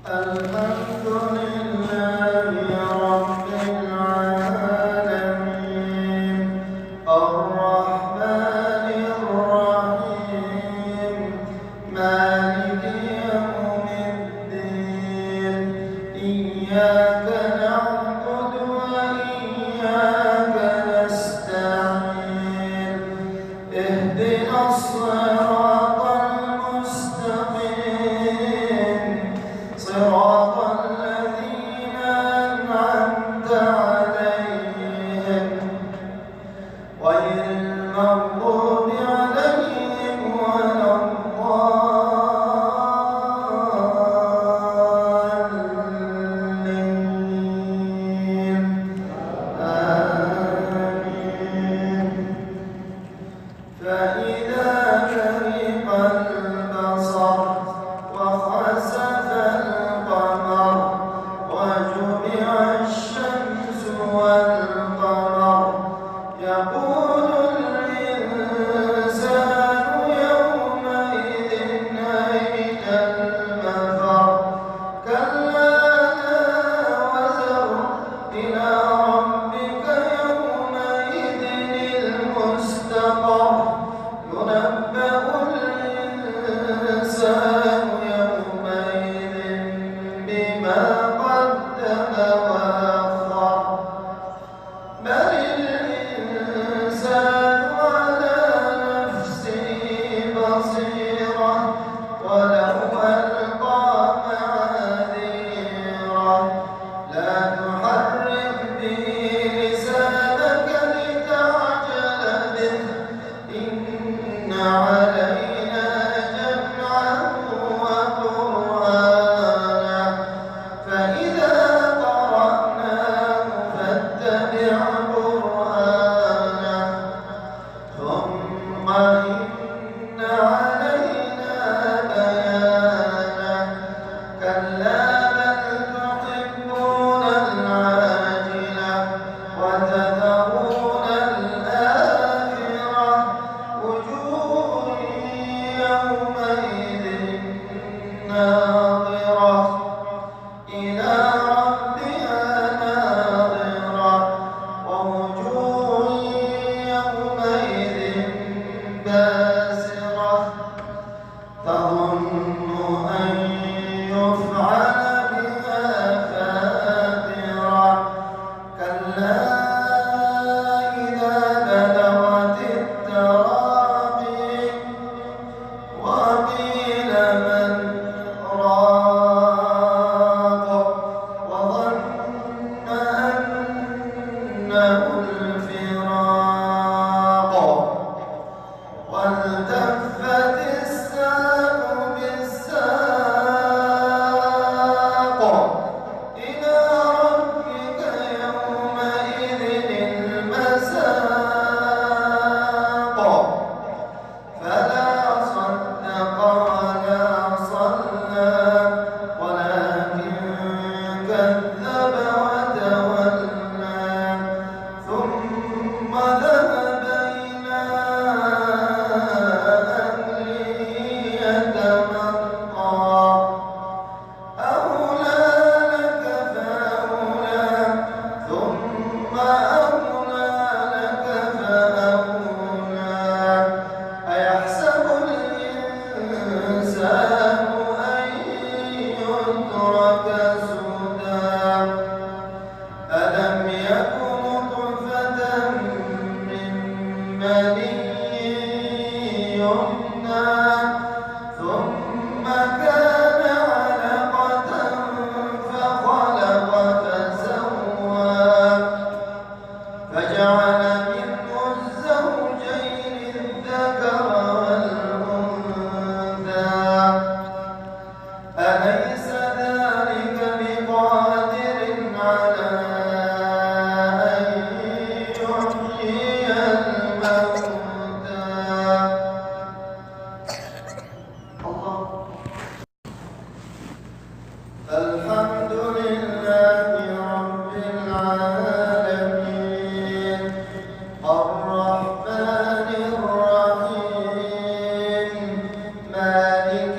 الحمد لله رب العالمين الرحمن الرحيم مالك يوم الدين إياك نعبد وإياك نستعين اهدنا الصراط المستقيم صراط الذين أنعمت عليهم غير المغضوب عليهم ولا الضالين آمين فإذا برق البصر وخسف القمر وجمع الشمس والقمر يقول الإنسان يومئذ أين المفر كلا لا وزر إلى ربك يومئذ المستقر ينبأ الإنسان يومئذ بما قدم وأخر بل الإنسان على نفسه بصيرة ولو ألقى معاذيره لا تحرك به لسانك لتعجل به إن علينا جمعه وقرآنه فإذا قرأناه فاتبع قرآنه ثم إن علينا بيانه كلا بل تحبون العاجلة وتذرون الآخرة وجوه يومئذ ناظرة إلى ربها ناظرة ووجوه يومئذ باسرة تظن أن يفعل بها فاقرة كلا إذا بلغت التراقي وقيل من راق وظن أنه الفراق والتفت الساق بالساق إلى ربك يومئذ المساق فلا صدق ولا صلى ولكن كذب وتولى ثم ذهب إلى أهله يتمطى أولى لك فأولى ثم أولى لك فأولى أيحسب الإنسان أن يترك سدى ألم يك نطفة من مني يمنى ثم كان علقة فخلق فسوى فجعل منه الزوجين الذكر والأنثى أليس ذلك بقادر على أن يحيي الموتى الله الحمد لله رب العالمين الرحمن الرحيم مالك